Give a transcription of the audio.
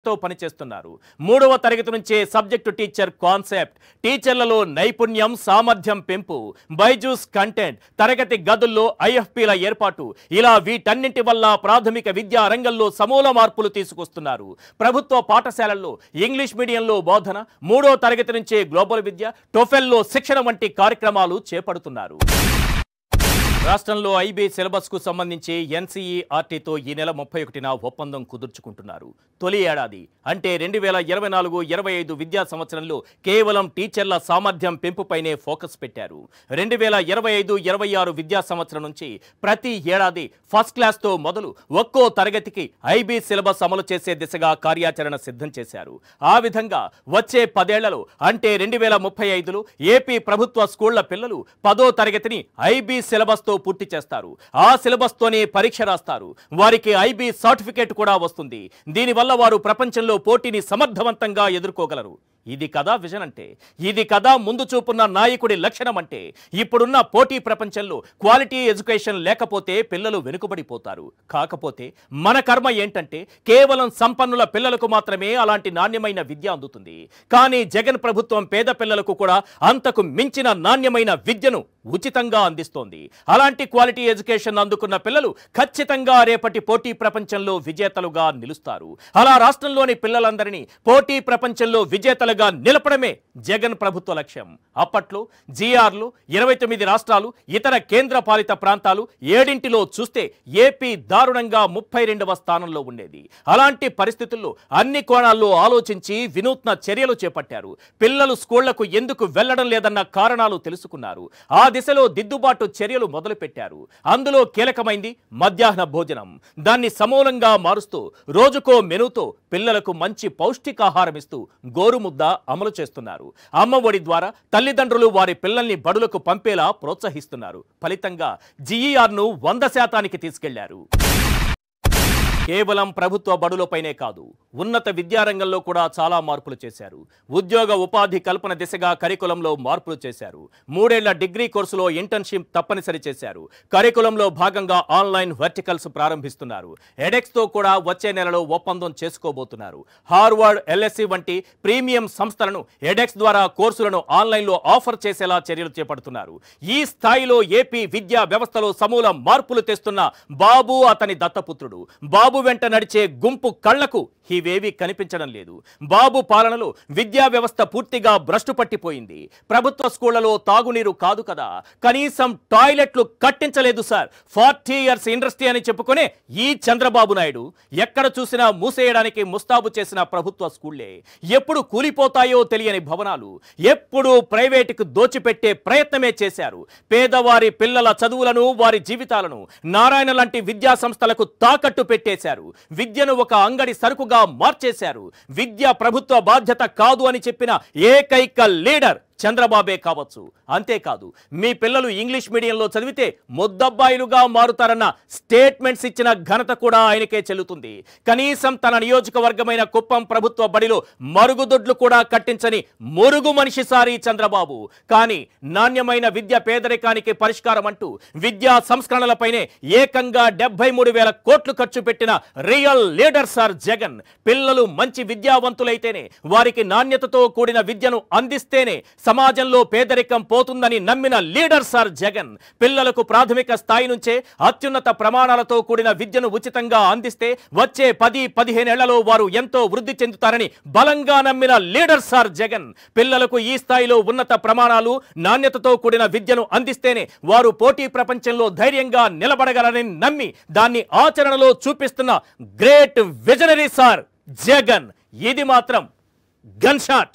తో పనిచేస్తున్నారు. మూడవ తరగతి నుంచే సబ్జెక్టు టీచర్ కాన్సెప్ట్, టీచర్లలో నైపుణ్యం సామర్థ్యం పెంపు, బైజూస్ కంటెంట్, తరగతి గదుల్లో ఐఎఫ్పీల ఏర్పాటు, ఇలా వీటన్నింటి వల్ల ప్రాథమిక విద్యా రంగంలో సమూల మార్పులు తీసుకొస్తున్నారు. ప్రభుత్వ పాఠశాలల్లో ఇంగ్లీష్ మీడియంలో బోధన, మూడో తరగతి నుంచే గ్లోబల్ విద్య, టోఫెల్లో శిక్షణ వంటి కార్యక్రమాలు చేపడుతున్నారు. రాష్ట్రంలో ఐబీ సిలబస్ కు సంబంధించి ఎన్సీఈఆర్టీతో ఈ నెల 31న ఒప్పందం కుదుర్చుకుంటున్నారు. తొలి ఏడాది అంటే 2024-25 విద్యా సంవత్సరంలో కేవలం టీచర్ల సామర్థ్యం పెంపుపైనే ఫోకస్ పెట్టారు. 2025-26 విద్యా సంవత్సరం నుంచి ప్రతి ఏడాది ఫస్ట్ క్లాస్తో మొదలు ఒక్కో తరగతికి ఐబీ సిలబస్ అమలు చేసే దిశగా కార్యాచరణ సిద్ధం చేశారు. ఆ విధంగా వచ్చే 10 ఏళ్లలో అంటే 2035లో ఏపీ ప్రభుత్వ స్కూళ్ల పిల్లలు 10వ తరగతిని ఐబీ సిలబస్ తో పూర్తి చేస్తారు. ఆ సిలబస్ తోనే పరీక్ష రాస్తారు. వారికి ఐబీ సర్టిఫికేట్ కూడా వస్తుంది. దీనివల్ల వారు ప్రపంచంలో పోటీని సమర్థవంతంగా ఎదుర్కోగలరు. ఇది కదా విజన్ అంటే, ఇది కదా ముందు చూపున్న నాయకుడి లక్షణం అంటే. ఇప్పుడున్న పోటీ ప్రపంచంలో క్వాలిటీ ఎడ్యుకేషన్ లేకపోతే పిల్లలు వెనుకబడిపోతారు. కాకపోతే మన కర్మ ఏంటంటే కేవలం సంపన్నుల పిల్లలకు మాత్రమే అలాంటి నాణ్యమైన విద్య అందుతుంది. కానీ జగన్ ప్రభుత్వం పేద పిల్లలకు కూడా అంతకు మించిన నాణ్యమైన విద్యను ఉచితంగా అందిస్తోంది. అలాంటి క్వాలిటీ ఎడ్యుకేషన్ అందుకున్న పిల్లలు ఖచ్చితంగా రేపటి పోటీ ప్రపంచంలో విజేతలుగా నిలుస్తారు. అలా రాష్ట్రంలోని పిల్లలందరినీ పోటీ ప్రపంచంలో విజేతలుగా నిలపడమే జగన్ ప్రభుత్వ లక్ష్యం. అప్పట్లో జీఆర్లు 29 రాష్ట్రాలు, ఇతర కేంద్ర పాలిత ప్రాంతాలు 7లో చూస్తే ఏపీ దారుణంగా 32వ స్థానంలో ఉండేది. అలాంటి పరిస్థితుల్లో అన్ని కోణాల్లో ఆలోచించి వినూత్న చర్యలు చేపట్టారు. పిల్లలు స్కూళ్లకు ఎందుకు వెళ్లడం లేదన్న కారణాలు తెలుసుకున్నారు. ఆ దిశలో దిద్దుబాటు చర్యలు మొదలుపెట్టారు. అందులో కీలకమైంది మధ్యాహ్న భోజనం. దాన్ని సమూలంగా మారుస్తూ రోజుకో మెనూతో పిల్లలకు మంచి పౌష్టికాహారం ఇస్తూ గోరుముద్ద అమలు చేస్తున్నారు. అమ్మఒడి ద్వారా తల్లిదండ్రులు వారి పిల్లల్ని బడులకు పంపేలా ప్రోత్సహిస్తున్నారు. ఫలితంగా జీఈఆర్ను 100% తీసుకెళ్లారు. కేవలం ప్రభుత్వ బడులపైనే కాదు, ఉన్నత విద్యారంగంలో కూడా చాలా మార్పులు చేశారు. ఉద్యోగ ఉపాధి కల్పన దిశగా కరికులంలో మార్పులు చేశారు. 3 ఏళ్ల డిగ్రీ కోర్సులో ఇంటర్న్షిప్ తప్పనిసరి చేశారు. కరికులంలో భాగంగా ఆన్లైన్ వర్టికల్స్ ప్రారంభిస్తున్నారు. ఎడెక్స్తో కూడా వచ్చే నెలలో ఒప్పందం చేసుకోబోతున్నారు. హార్వర్డ్, ఎల్ఎస్సి వంటి ప్రీమియం సంస్థలను ఎడెక్స్ ద్వారా కోర్సులను ఆన్లైన్లో ఆఫర్ చేసేలా చర్యలు చేపడుతున్నారు. ఈ స్థాయిలో ఏపీ విద్యా వ్యవస్థలో సమూల మార్పులు తెస్తున్న బాబు, అతని దత్తపుత్రుడు. బాబు వెంట నడిచే గుంపు కళ్లకు ఇవేవి కనిపించడం లేదు. బాబు పాలనలో విద్యా వ్యవస్థ పూర్తిగా భ్రష్టు పట్టిపోయింది. ప్రభుత్వ స్కూళ్లలో తాగునీరు కాదు కదా, కనీసం టాయిలెట్లు కట్టించలేదు సార్. 40 ఇయర్స్ ఇండస్ట్రీ అని చెప్పుకునే ఈ చంద్రబాబు నాయుడు ఎక్కడ చూసినా మూసేయడానికి ముస్తాబు చేసిన ప్రభుత్వ స్కూళ్లే. ఎప్పుడు కూలిపోతాయో తెలియని భవనాలు, ఎప్పుడు ప్రైవేటుకు దోచిపెట్టే ప్రయత్నమే చేశారు. పేదవారి పిల్లల చదువులను, వారి జీవితాలను నారాయణ లాంటి విద్యా సంస్థలకు తాకట్టు పెట్టేశారు. విద్యను ఒక అంగడి సరుకుగా మార్చేశారు. విద్య ప్రభుత్వ బాధ్యత కాదు అని చెప్పిన ఏకైక లీడర్ చంద్రబాబే కావచ్చు. అంతేకాదు, మీ పిల్లలు ఇంగ్లీష్ మీడియంలో చదివితే ముద్దబ్బాయిలుగా మారుతారన్న స్టేట్మెంట్స్ ఇచ్చిన ఘనత కూడా ఆయనకే చెల్లుతుంది. కనీసం తన నియోజకవర్గమైన కుప్పం ప్రభుత్వ బడిలో మరుగుదొడ్లు కూడా కట్టించని మురుగు మనిషి సారి చంద్రబాబు. కానీ నాణ్యమైన విద్య పేదరికానికి పరిష్కారం అంటూ విద్యా సంస్కరణలపైనే ఏకంగా 73,000 కోట్లు ఖర్చు పెట్టిన రియల్ లీడర్ సార్ జగన్. పిల్లలు మంచి విద్యావంతులైతేనే, వారికి నాణ్యతతో కూడిన విద్యను అందిస్తేనే సమాజంలో పేదరికం పోతుందని నమ్మిన లీడర్ సార్ జగన్. పిల్లలకు ప్రాథమిక స్థాయి నుంచే అత్యున్నత ప్రమాణాలతో కూడిన విద్యను ఉచితంగా అందిస్తే వచ్చే 10-15 ఏళ్లలో వారు ఎంతో వృద్ధి చెందుతారని బలంగా నమ్మిన లీడర్ సార్ జగన్. పిల్లలకు ఈ స్థాయిలో ఉన్నత ప్రమాణాలు, నాణ్యతతో కూడిన విద్యను అందిస్తేనే వారు పోటీ ప్రపంచంలో ధైర్యంగా నిలబడగలరని నమ్మి దాన్ని ఆచరణలో చూపిస్తున్న గ్రేట్ విజనరీ సార్ జగన్. ఇది మాత్రం గన్ షాట్.